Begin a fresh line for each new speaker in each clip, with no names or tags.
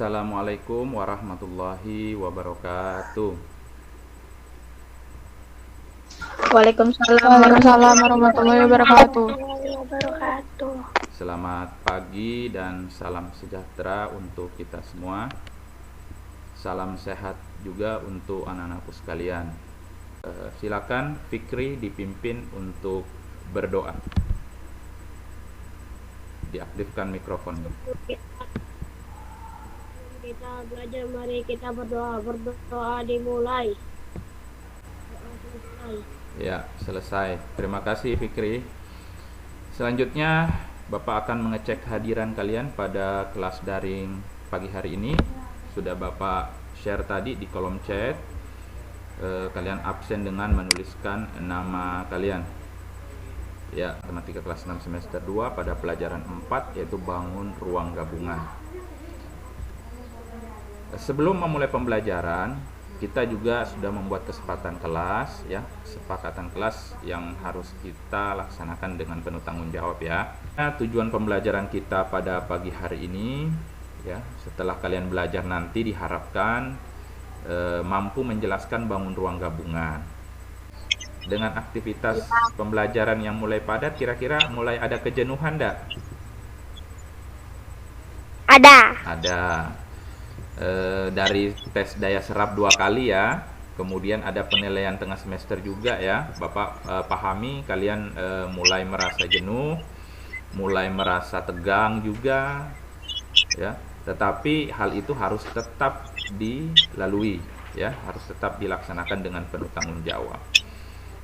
Assalamualaikum warahmatullahi wabarakatuh.
Waalaikumsalam
Waalaikumsalam warahmatullahi wabarakatuh.
warahmatullahi wabarakatuh.
Selamat pagi dan salam sejahtera untuk kita semua. Salam sehat juga untuk anak-anakku sekalian. Silakan Fikri dipimpin untuk berdoa. Diaktifkan mikrofonnya.
Kita belajar, mari kita berdoa. Berdoa dimulai. Doa selesai.
Ya, selesai. Terima kasih Fikri. Selanjutnya Bapak akan mengecek hadiran kalian pada kelas daring pagi hari ini. Sudah Bapak share tadi di kolom chat. Kalian absen dengan menuliskan nama kalian. Ya, matematika kelas 6 semester 2 pada pelajaran 4 yaitu bangun ruang gabungan. Sebelum memulai pembelajaran, kita juga sudah membuat kesepakatan kelas ya, kesepakatan kelas yang harus kita laksanakan dengan penuh tanggung jawab ya. Nah, tujuan pembelajaran kita pada pagi hari ini ya, setelah kalian belajar nanti diharapkan mampu menjelaskan bangun ruang gabungan. Dengan aktivitas pembelajaran yang mulai padat, kira-kira mulai ada kejenuhan enggak?
Ada.
Ada. Dari tes daya serap 2 kali ya, kemudian ada penilaian tengah semester juga ya. Bapak pahami kalian mulai merasa jenuh, mulai merasa tegang juga ya, tetapi hal itu harus tetap dilalui ya, harus tetap dilaksanakan dengan penuh tanggung jawab.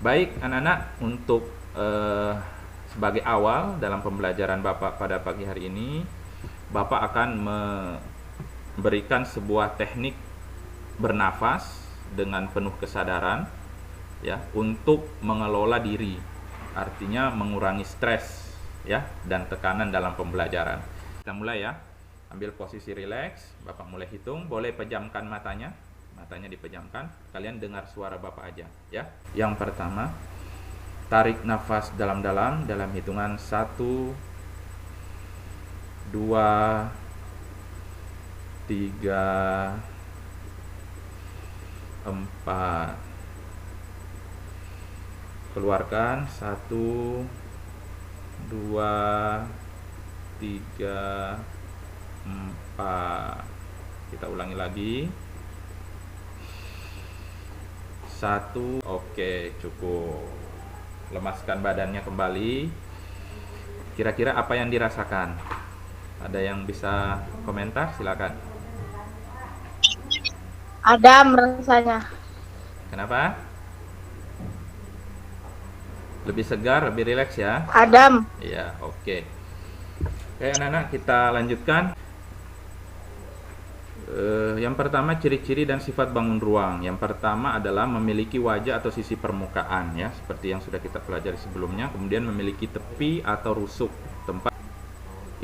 Baik anak-anak, untuk sebagai awal dalam pembelajaran Bapak pada pagi hari ini, Bapak akan memberikan sebuah teknik bernafas dengan penuh kesadaran ya, untuk mengelola diri, artinya mengurangi stres ya dan tekanan dalam pembelajaran. Kita mulai ya. Ambil posisi rileks, Bapak mulai hitung, boleh pejamkan matanya dipejamkan, kalian dengar suara Bapak aja ya. Yang pertama, tarik nafas dalam-dalam dalam hitungan 1 2 3 4, keluarkan 1 2 3 4. Kita ulangi lagi. 1. Oke, cukup. Lemaskan badannya kembali. Kira-kira apa yang dirasakan? Ada yang bisa komentar? Silakan.
Adam rasanya.
Kenapa? Lebih segar, lebih rileks ya?
Adam.
Iya, oke. Oke anak-anak, kita lanjutkan. Yang pertama, ciri-ciri dan sifat bangun ruang. Yang pertama adalah memiliki wajah atau sisi permukaan ya, seperti yang sudah kita pelajari sebelumnya. Kemudian memiliki tepi atau rusuk tempat.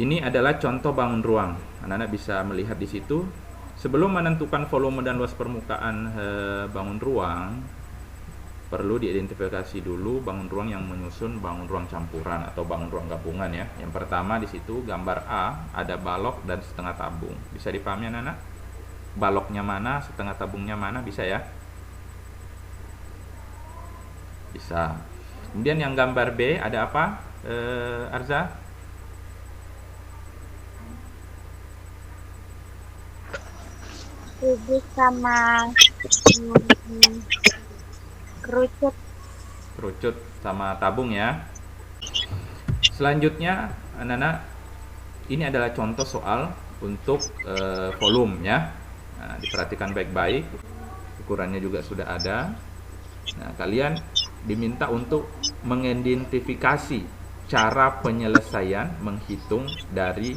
Ini adalah contoh bangun ruang. Anak-anak bisa melihat di situ. Sebelum menentukan volume dan luas permukaan bangun ruang, perlu diidentifikasi dulu bangun ruang yang menyusun bangun ruang campuran atau bangun ruang gabungan ya. Yang pertama di situ gambar A, ada balok dan setengah tabung. Bisa dipahami anak-anak? Baloknya mana, setengah tabungnya mana, bisa ya? Bisa. Kemudian yang gambar B ada apa? Arza?
Kubus sama kerucut.
Kerucut sama tabung ya. Selanjutnya anak-anak, ini adalah contoh soal untuk volume ya. Nah, diperhatikan baik-baik, ukurannya juga sudah ada. Nah, kalian diminta untuk mengidentifikasi cara penyelesaian menghitung dari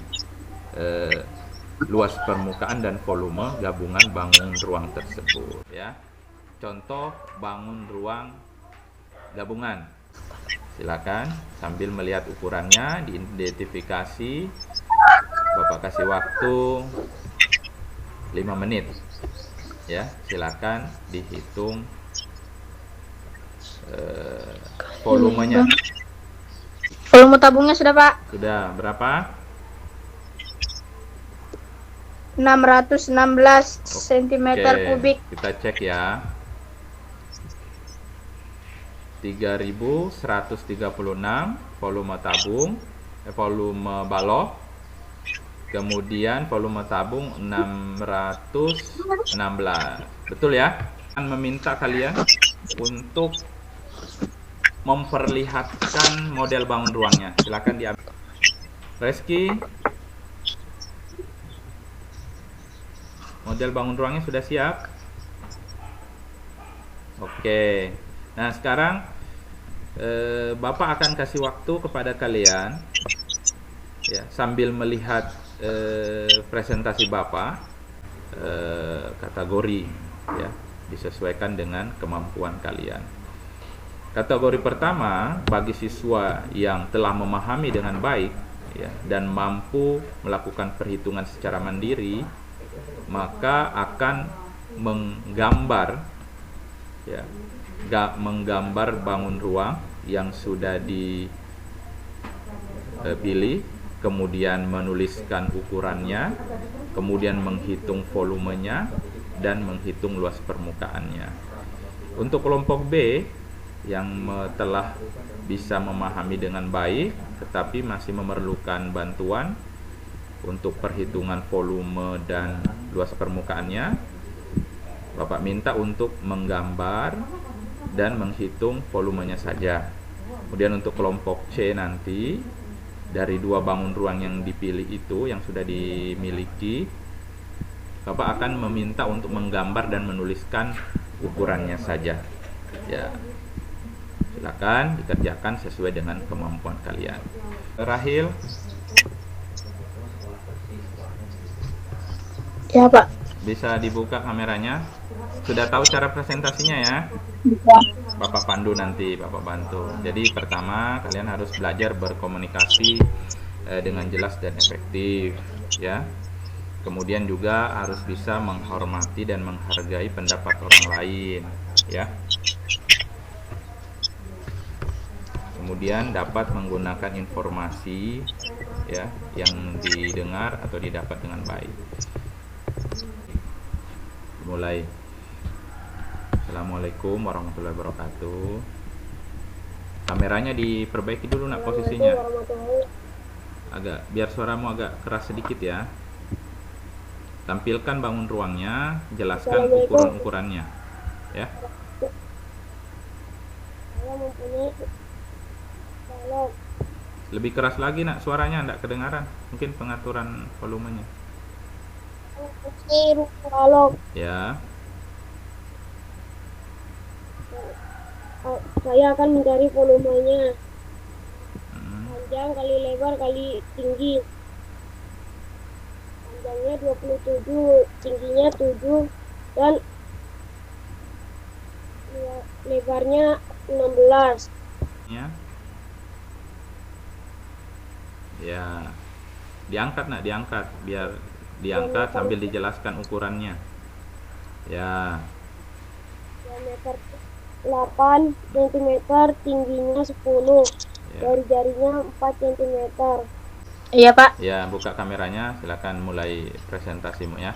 luas permukaan dan volume gabungan bangun ruang tersebut ya. Contoh bangun ruang gabungan. Silakan sambil melihat ukurannya diidentifikasi. Bapak kasih waktu 5 menit ya, silakan dihitung volumenya.
Volume tabungnya sudah, Pak.
Sudah berapa?
616 cm kubik.
Kita cek ya. 3136 volume tabung, volume balok. Kemudian volume tabung 616. Betul ya? Akan meminta kalian untuk memperlihatkan model bangun ruangnya. Silakan diambil. Reski, model bangun ruangnya sudah siap? Oke. Nah, sekarang Bapak akan kasih waktu kepada kalian ya, sambil melihat presentasi Bapak, kategori ya, disesuaikan dengan kemampuan kalian. Kategori pertama, bagi siswa yang telah memahami dengan baik ya, dan mampu melakukan perhitungan secara mandiri, maka akan menggambar ya, menggambar bangun ruang yang sudah dipilih, kemudian menuliskan ukurannya, kemudian menghitung volumenya, dan menghitung luas permukaannya. Untuk kelompok B yang telah bisa memahami dengan baik tetapi masih memerlukan bantuan untuk perhitungan volume dan luas permukaannya, Bapak minta untuk menggambar dan menghitung volumenya saja. Kemudian untuk kelompok C nanti, dari dua bangun ruang yang dipilih itu yang sudah dimiliki, Bapak akan meminta untuk menggambar dan menuliskan ukurannya saja ya. Silakan dikerjakan sesuai dengan kemampuan kalian. Rahil,
Ya, Pak.
bisa dibuka kameranya? Sudah tahu cara presentasinya ya? Bapak pandu nanti, Bapak bantu. Jadi pertama kalian harus belajar berkomunikasi dengan jelas dan efektif ya. Kemudian juga harus bisa menghormati dan menghargai pendapat orang lain ya. Kemudian dapat menggunakan informasi ya yang didengar atau didapat dengan baik. Mulai. Assalamualaikum warahmatullahi wabarakatuh. Kameranya diperbaiki dulu nak posisinya. Agak biar suaramu agak keras sedikit ya. Tampilkan bangun ruangnya, jelaskan ukuran-ukurannya ya. Lebih keras lagi nak suaranya, enggak kedengaran. Mungkin pengaturan volumenya. Ya.
Saya akan mencari volumenya. Panjang kali lebar kali tinggi. Panjangnya 27, tingginya 7 dan lebarnya 16.
Ya. Ya. Diangkat nak, diangkat biar diangkat sambil dijelaskan ukurannya. Ya.
Diameter 8 cm, tingginya 10.
Ya.
Dari jarinya 4 cm.
Iya, Pak.
Ya, buka kameranya, silakan mulai presentasimu ya.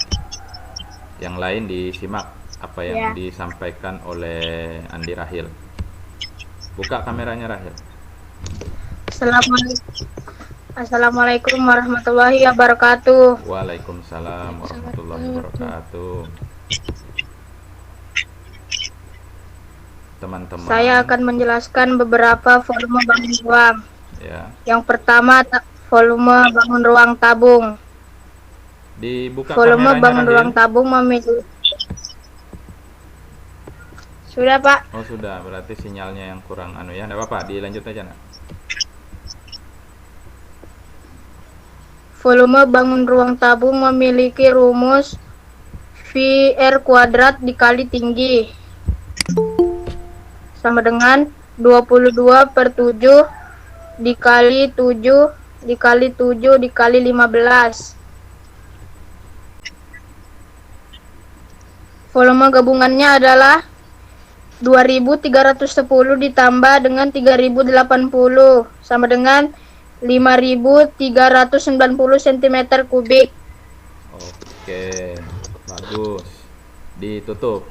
Yang lain disimak apa yang
Ya.
disampaikan oleh Andi Rahil. Buka kameranya Rahil.
Assalamualaikum warahmatullahi wabarakatuh.
Waalaikumsalam warahmatullahi wabarakatuh. Teman-teman.
Saya akan menjelaskan beberapa volume bangun ruang.
Ya.
Yang pertama, volume bangun ruang tabung.
Dibuka
Volume
kameranya
bangun
Rahil.
ruang tabung memiliki. Sudah, Pak.
Oh sudah, berarti sinyalnya yang kurang anu ya. Enggak apa-apa, dilanjut aja nak.
Volume bangun ruang tabung memiliki rumus VR kuadrat dikali tinggi sama dengan 22/7 dikali 7 dikali 7 dikali 15. Volume gabungannya adalah 2310 ditambah dengan 3080 sama dengan 5390 cm kubik.
Oke. Oke, bagus. Ditutup.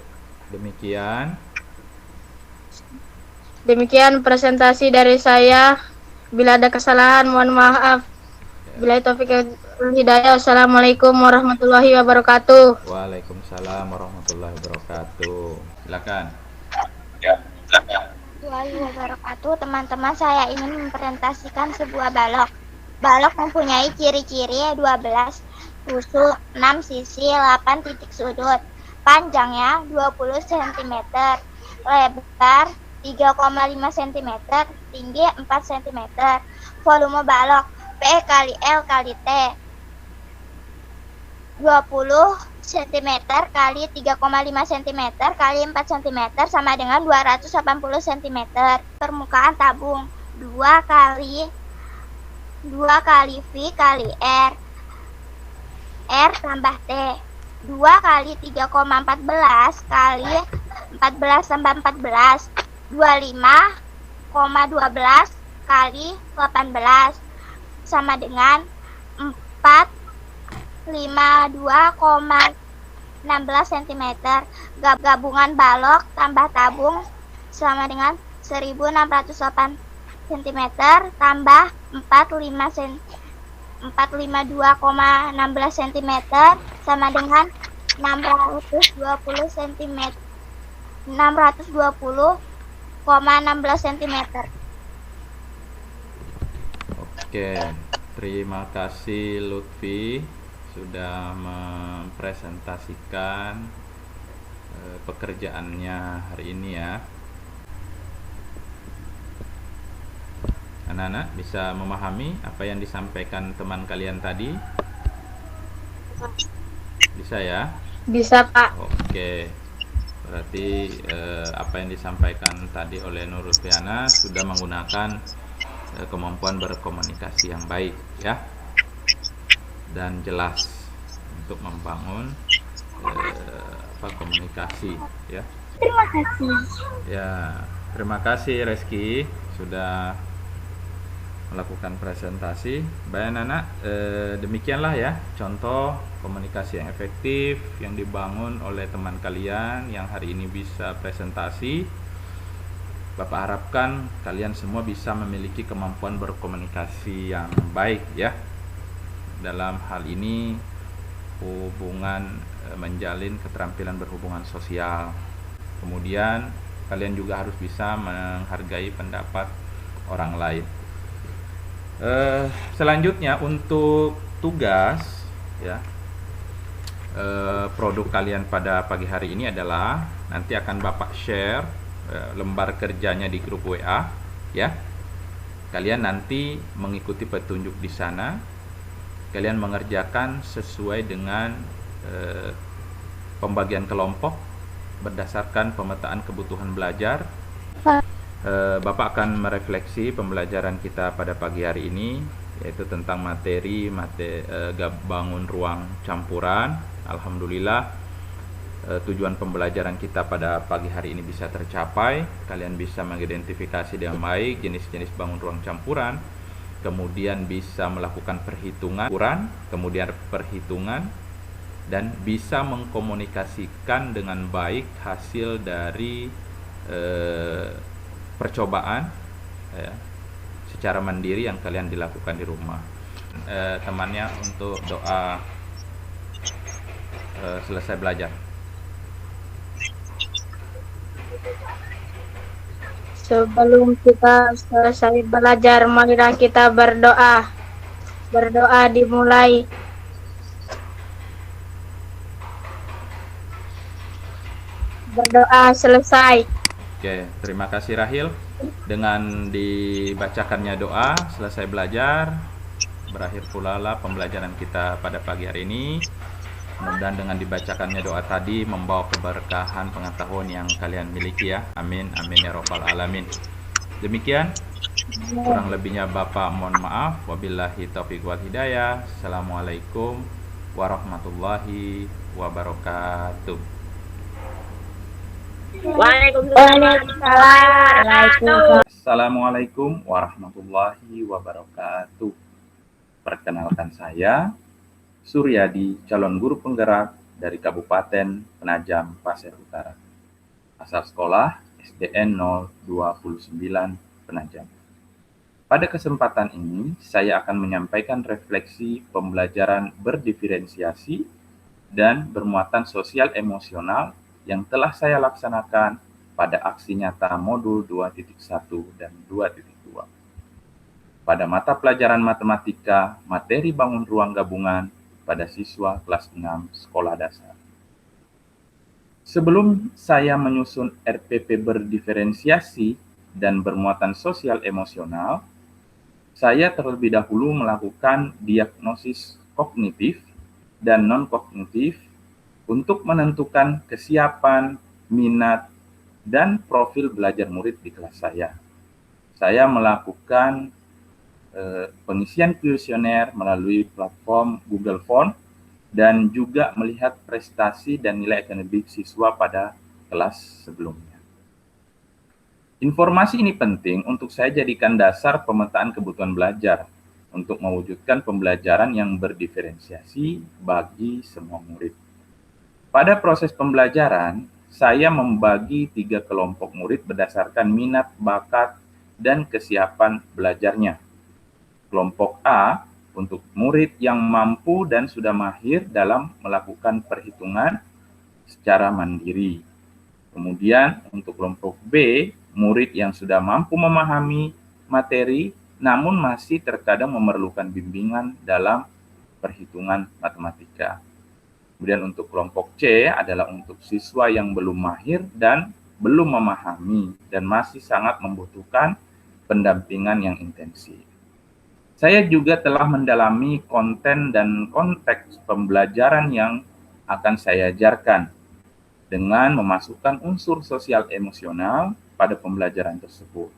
Demikian.
Demikian presentasi dari saya. Bila ada kesalahan mohon maaf. Bila taufik wal hidayah. Wassalamualaikum warahmatullahi wabarakatuh.
Waalaikumsalam warahmatullahi wabarakatuh. Silakan.
Warahmatullahi wabarakatuh. Teman-teman, saya ingin mempresentasikan sebuah balok. Balok mempunyai ciri-ciri 12 tusuk, 6 sisi, 8 titik sudut. Panjangnya 20 cm, lebar 3,5 cm, tinggi 4 cm. Volume balok P kali L kali T 20 cm kali 3,5 cm kali 4 cm sama dengan 280 cm. Permukaan tabung 2 kali V kali R tambah T 2 kali 3,14 kali 14 tambah 14 25,12 kali 18 sama dengan 452,16 cm. Gabungan balok tambah tabung sama dengan 1608 cm tambah 452,16 cm sama dengan 620 cm. 620,16 cm.
Oke, terima kasih Lutfi sudah mempresentasikan pekerjaannya hari ini ya. Anak-anak bisa memahami apa yang disampaikan teman kalian tadi? Bisa ya?
Bisa, Pak.
Oke. Berarti apa yang disampaikan tadi oleh Nur Lutfiana sudah menggunakan kemampuan berkomunikasi yang baik ya, dan jelas untuk membangun komunikasi ya.
Terima kasih.
Ya, terima kasih Reski sudah melakukan presentasi. Baik anak-anak, demikianlah ya contoh komunikasi yang efektif yang dibangun oleh teman kalian yang hari ini bisa presentasi. Bapak harapkan kalian semua bisa memiliki kemampuan berkomunikasi yang baik ya. Dalam hal ini hubungan menjalin keterampilan berhubungan sosial. Kemudian kalian juga harus bisa menghargai pendapat orang lain. Selanjutnya untuk tugas ya, produk kalian pada pagi hari ini adalah nanti akan Bapak share lembar kerjanya di grup WA ya. Kalian nanti mengikuti petunjuk di sana. Kalian mengerjakan sesuai dengan pembagian kelompok berdasarkan pemetaan kebutuhan belajar. Bapak akan merefleksi pembelajaran kita pada pagi hari ini, yaitu tentang materi bangun ruang campuran. Alhamdulillah tujuan pembelajaran kita pada pagi hari ini bisa tercapai. Kalian bisa mengidentifikasi dengan baik jenis-jenis bangun ruang campuran, kemudian bisa melakukan perhitungan, dan bisa mengkomunikasikan dengan baik hasil dari percobaan ya, secara mandiri yang kalian dilakukan di rumah. Temannya untuk doa selesai belajar.
Sebelum kita selesai belajar, marilah kita berdoa. Berdoa dimulai. Berdoa selesai.
Oke, terima kasih Rahil. Dengan dibacakannya doa selesai belajar, berakhir pula lah pembelajaran kita pada pagi hari ini. Mudah-mudahan dengan dibacakannya doa tadi membawa keberkahan pengetahuan yang kalian miliki ya. Amin, amin ya robbal alamin. Demikian, kurang lebihnya Bapak mohon maaf. Wabillahi taufiq wal hidayah. Assalamualaikum warahmatullahi wabarakatuh.
Waalaikumsalam.
Assalamualaikum warahmatullahi wabarakatuh. Perkenalkan saya Suryadi, calon guru penggerak dari Kabupaten Penajam Pasir Utara. Asal sekolah SDN 029 Penajam. Pada kesempatan ini, saya akan menyampaikan refleksi pembelajaran berdiferensiasi dan bermuatan sosial emosional yang telah saya laksanakan pada aksi nyata modul 2.1 dan 2.2. Pada mata pelajaran matematika, materi bangun ruang gabungan pada siswa kelas 6 sekolah dasar. Sebelum saya menyusun RPP berdiferensiasi dan bermuatan sosial emosional, saya terlebih dahulu melakukan diagnosis kognitif dan non-kognitif untuk menentukan kesiapan, minat, dan profil belajar murid di kelas saya. Saya melakukan pengisian kuesioner melalui platform Google Form dan juga melihat prestasi dan nilai akademik siswa pada kelas sebelumnya. Informasi ini penting untuk saya jadikan dasar pemetaan kebutuhan belajar untuk mewujudkan pembelajaran yang berdiferensiasi bagi semua murid. Pada proses pembelajaran, saya membagi 3 kelompok murid berdasarkan minat, bakat, dan kesiapan belajarnya. Kelompok A untuk murid yang mampu dan sudah mahir dalam melakukan perhitungan secara mandiri. Kemudian untuk kelompok B, murid yang sudah mampu memahami materi namun masih terkadang memerlukan bimbingan dalam perhitungan matematika. Kemudian untuk kelompok C adalah untuk siswa yang belum mahir dan belum memahami dan masih sangat membutuhkan pendampingan yang intensif. Saya juga telah mendalami konten dan konteks pembelajaran yang akan saya ajarkan dengan memasukkan unsur sosial emosional pada pembelajaran tersebut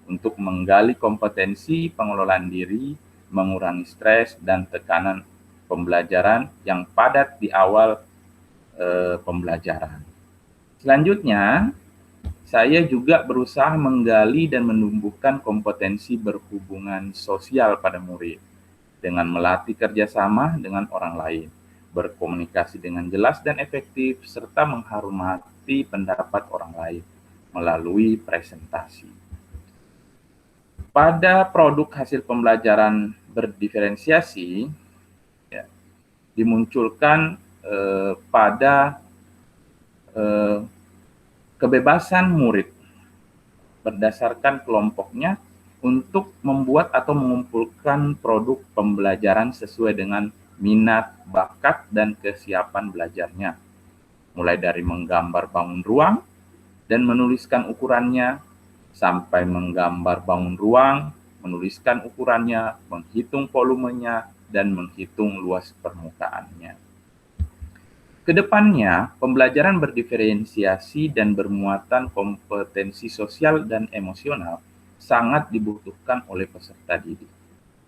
untuk menggali kompetensi pengelolaan diri, mengurangi stres dan tekanan pembelajaran yang padat di awal pembelajaran. Selanjutnya, saya juga berusaha menggali dan menumbuhkan kompetensi berhubungan sosial pada murid dengan melatih kerjasama dengan orang lain, berkomunikasi dengan jelas dan efektif, serta menghormati pendapat orang lain melalui presentasi. Pada produk hasil pembelajaran berdiferensiasi, dimunculkan pada kebebasan murid berdasarkan kelompoknya untuk membuat atau mengumpulkan produk pembelajaran sesuai dengan minat, bakat, dan kesiapan belajarnya. Mulai dari menggambar bangun ruang dan menuliskan ukurannya, sampai menggambar bangun ruang, menuliskan ukurannya, menghitung volumenya, dan menghitung luas permukaannya. Kedepannya, pembelajaran berdiferensiasi dan bermuatan kompetensi sosial dan emosional sangat dibutuhkan oleh peserta didik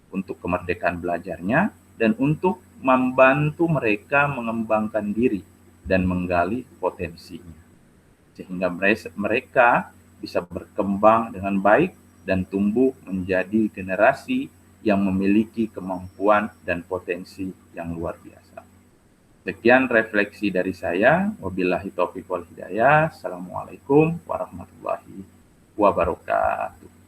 untuk kemerdekaan belajarnya dan untuk membantu mereka mengembangkan diri dan menggali potensinya, sehingga mereka bisa berkembang dengan baik dan tumbuh menjadi generasi yang memiliki kemampuan dan potensi yang luar biasa. Sekian refleksi dari saya. Wabillahi taufiq wal hidayah. Assalamualaikum warahmatullahi wabarakatuh.